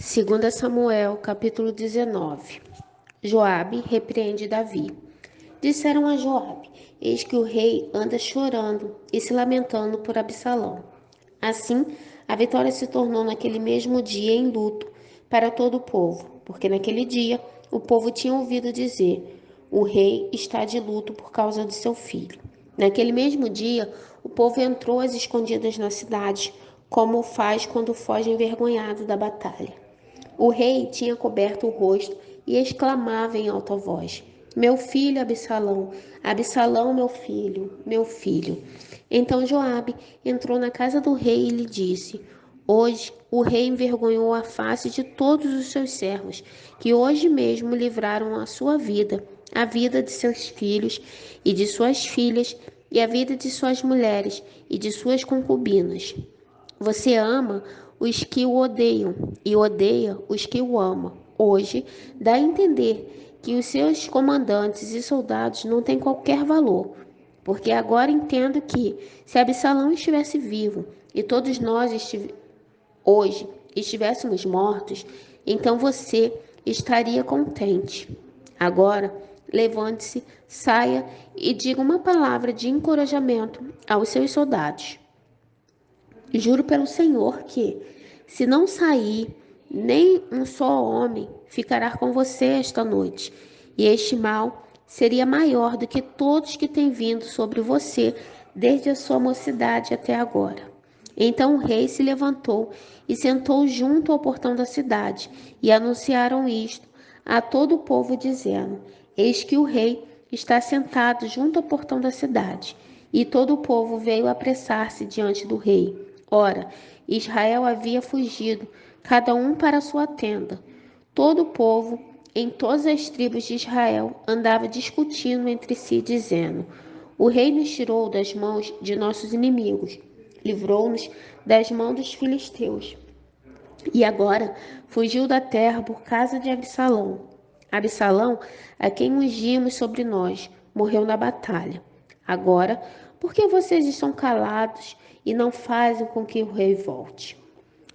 2 Samuel, capítulo 19. Joabe repreende Davi. Disseram a Joabe: Eis que o rei anda chorando e se lamentando por Absalão. Assim, a vitória se tornou naquele mesmo dia em luto para todo o povo, porque naquele dia o povo tinha ouvido dizer: o rei está de luto por causa de seu filho. Naquele mesmo dia, o povo entrou às escondidas na cidade, como faz quando foge envergonhado da batalha. O rei tinha coberto o rosto e exclamava em alta voz: Meu filho Absalão, Absalão, meu filho, meu filho. Então Joabe entrou na casa do rei e lhe disse: Hoje o rei envergonhou a face de todos os seus servos, que hoje mesmo livraram a sua vida, a vida de seus filhos e de suas filhas, e a vida de suas mulheres e de suas concubinas. Você ama os que o odeiam e odeia os que o amam. Hoje, dá a entender que os seus comandantes e soldados não têm qualquer valor, porque agora entendo que, se Absalão estivesse vivo e todos nós hoje estivéssemos mortos, então você estaria contente. Agora, levante-se, saia e diga uma palavra de encorajamento aos seus soldados. Juro pelo Senhor que, se não sair, nem um só homem ficará com você esta noite, e este mal seria maior do que todos que têm vindo sobre você desde a sua mocidade até agora. Então o rei se levantou e sentou junto ao portão da cidade, e anunciaram isto a todo o povo, dizendo: Eis que o rei está sentado junto ao portão da cidade. E todo o povo veio apressar-se diante do rei. Ora, Israel havia fugido, cada um para sua tenda. Todo o povo, em todas as tribos de Israel, andava discutindo entre si, dizendo: O rei nos tirou das mãos de nossos inimigos, livrou-nos das mãos dos filisteus. E agora fugiu da terra por causa de Absalão. Absalão, a quem ungimos sobre nós, morreu na batalha. Agora, por que vocês estão calados e não fazem com que o rei volte?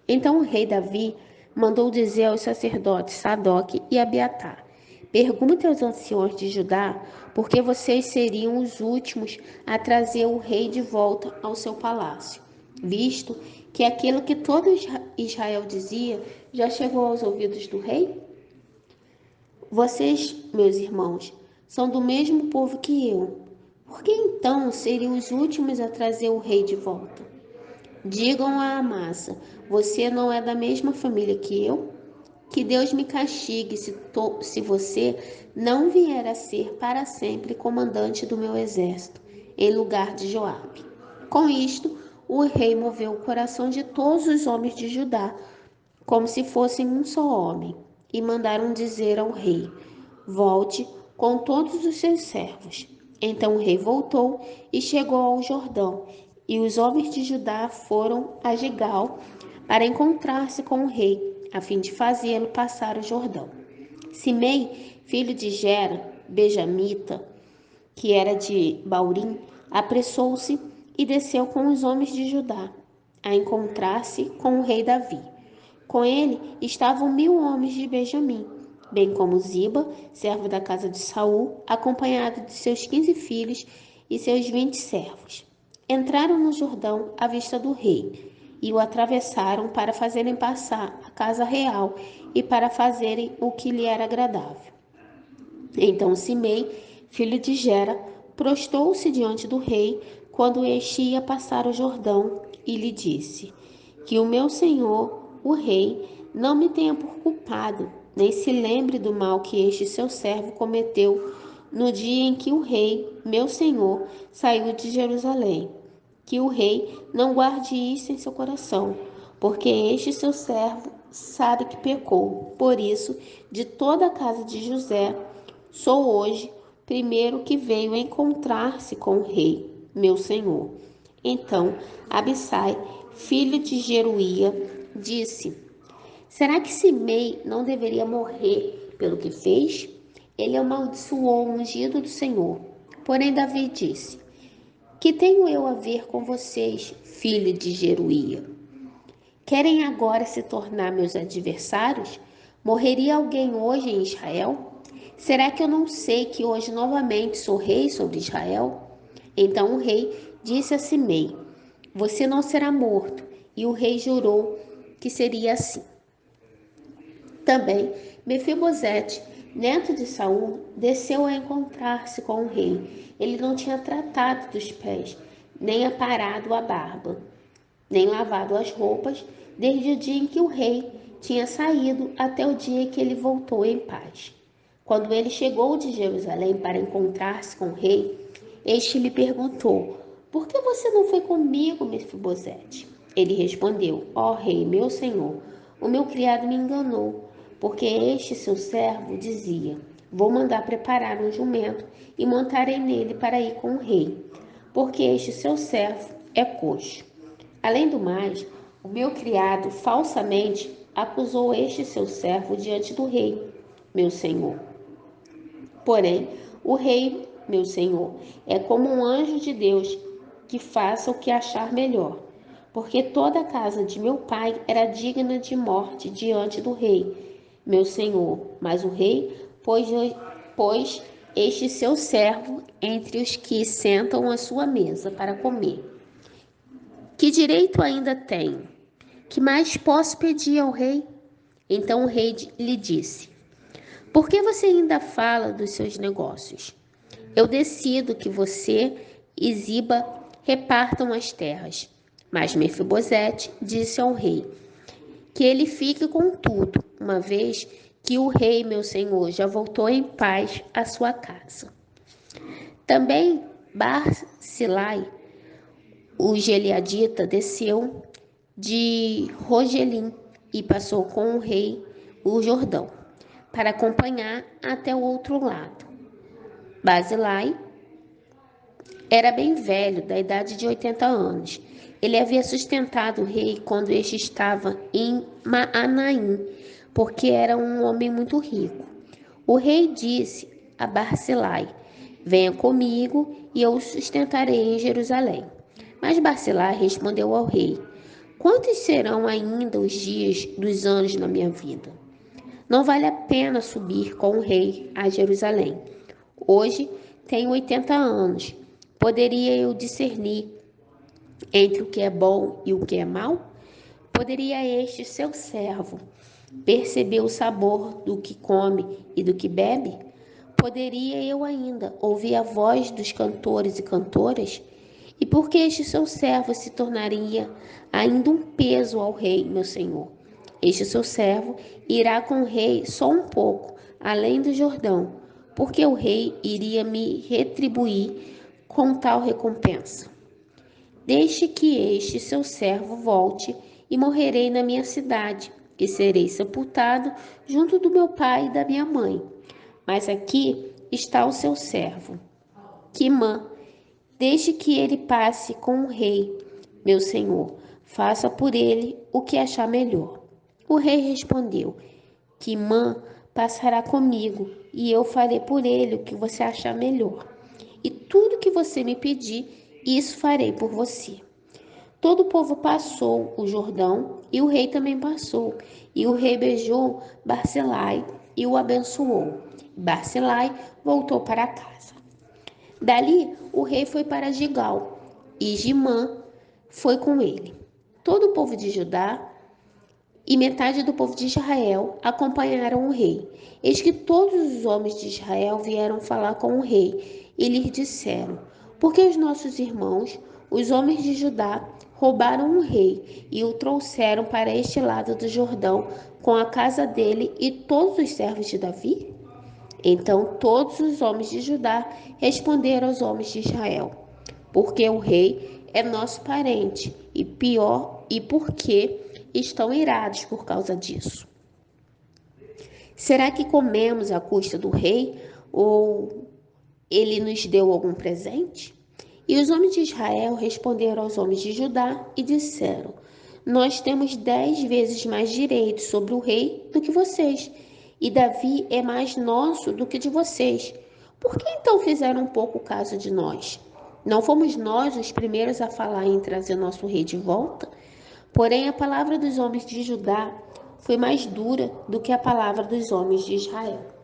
Então o rei Davi mandou dizer aos sacerdotes Sadoque e Abiatar: Pergunte aos anciões de Judá, porque vocês seriam os últimos a trazer o rei de volta ao seu palácio, visto que aquilo que todo Israel dizia já chegou aos ouvidos do rei? Vocês, meus irmãos, são do mesmo povo que eu. Por que então seriam os últimos a trazer o rei de volta? Digam a Amasa: Você não é da mesma família que eu? Que Deus me castigue se você não vier a ser para sempre comandante do meu exército, em lugar de Joabe. Com isto, o rei moveu o coração de todos os homens de Judá, como se fossem um só homem, e mandaram dizer ao rei: Volte com todos os seus servos. Então o rei voltou e chegou ao Jordão, e os homens de Judá foram a Gigal para encontrar-se com o rei, a fim de fazê-lo passar o Jordão. Simei, filho de Gera, benjamita, que era de Baurim, apressou-se e desceu com os homens de Judá a encontrar-se com o rei Davi. Com ele estavam 1000 homens de Benjamim, bem como Ziba, servo da casa de Saul, acompanhado de seus 15 filhos e seus 20 servos. Entraram no Jordão à vista do rei e o atravessaram para fazerem passar a casa real e para fazerem o que lhe era agradável. Então Simei, filho de Gera, prostou-se diante do rei quando este ia passar o Jordão e lhe disse: Que o meu senhor, o rei, não me tenha por culpado, nem se lembre do mal que este seu servo cometeu no dia em que o rei, meu senhor, saiu de Jerusalém. Que o rei não guarde isso em seu coração, porque este seu servo sabe que pecou. Por isso, de toda a casa de José, sou hoje primeiro que veio encontrar-se com o rei, meu senhor. Então, Abissai, filho de Zeruia, disse: Será que Simei não deveria morrer pelo que fez? Ele amaldiçoou o ungido do Senhor. Porém, Davi disse: Que tenho eu a ver com vocês, filho de Zeruia? Querem agora se tornar meus adversários? Morreria alguém hoje em Israel? Será que eu não sei que hoje novamente sou rei sobre Israel? Então o rei disse a Simei: Você não será morto. E o rei jurou que seria assim. Também Mefibosete, neto de Saul, desceu a encontrar-se com o rei. Ele não tinha tratado dos pés, nem aparado a barba, nem lavado as roupas, desde o dia em que o rei tinha saído até o dia que ele voltou em paz. Quando ele chegou de Jerusalém para encontrar-se com o rei, este lhe perguntou: Por que você não foi comigo, Mefibosete? Ele respondeu: Ó rei, meu senhor, o meu criado me enganou, porque este seu servo dizia: Vou mandar preparar um jumento e montarei nele para ir com o rei, porque este seu servo é coxo. Além do mais, o meu criado falsamente acusou este seu servo diante do rei, meu senhor. Porém, o rei, meu senhor, é como um anjo de Deus que faça o que achar melhor, porque toda a casa de meu pai era digna de morte diante do rei, meu senhor. Mas o rei pôs este seu servo entre os que sentam à sua mesa para comer. Que direito ainda tenho? Que mais posso pedir ao rei? Então o rei lhe disse: Por que você ainda fala dos seus negócios? Eu decido que você e Ziba repartam as terras. Mas Mefibosete disse ao rei que ele fique com tudo, uma vez que o rei, meu senhor, já voltou em paz à sua casa. Também Barzilai, o Gileadita, desceu de Rogelim e passou com o rei o Jordão, para acompanhar até o outro lado. Barzilai era bem velho, da idade de 80 anos. Ele havia sustentado o rei quando este estava em Maanaim, porque era um homem muito rico. O rei disse a Barzilai: Venha comigo e eu o sustentarei em Jerusalém. Mas Barzilai respondeu ao rei: Quantos serão ainda os dias dos anos na minha vida? Não vale a pena subir com o rei a Jerusalém. Hoje tenho 80 anos. Poderia eu discernir entre o que é bom e o que é mal? Poderia este seu servo perceber o sabor do que come e do que bebe? Poderia eu ainda ouvir a voz dos cantores e cantoras? E por que este seu servo se tornaria ainda um peso ao rei, meu senhor? Este seu servo irá com o rei só um pouco, além do Jordão, porque o rei iria me retribuir com tal recompensa. Deixe que este seu servo volte e morrerei na minha cidade, e serei sepultado junto do meu pai e da minha mãe. Mas aqui está o seu servo, Quimã. Deixe que ele passe com o rei, meu senhor. Faça por ele o que achar melhor. O rei respondeu: Quimã passará comigo, e eu farei por ele o que você achar melhor. E tudo que você me pedir, isso farei por você. Todo o povo passou o Jordão, e o rei também passou. E o rei beijou Barzilai e o abençoou. Barzilai voltou para casa. Dali, o rei foi para Gigal, e Gimã foi com ele. Todo o povo de Judá e metade do povo de Israel acompanharam o rei. Eis que todos os homens de Israel vieram falar com o rei e lhes disseram: Por que os nossos irmãos, os homens de Judá, roubaram o rei e o trouxeram para este lado do Jordão com a casa dele e todos os servos de Davi? Então todos os homens de Judá responderam aos homens de Israel: Porque o rei é nosso parente, e pior, e porque estão irados por causa disso. Será que comemos à custa do rei, ou ele nos deu algum presente? E os homens de Israel responderam aos homens de Judá e disseram: Nós temos 10 vezes mais direitos sobre o rei do que vocês, e Davi é mais nosso do que de vocês. Por que então fizeram um pouco caso de nós? Não fomos nós os primeiros a falar em trazer nosso rei de volta? Porém, a palavra dos homens de Judá foi mais dura do que a palavra dos homens de Israel.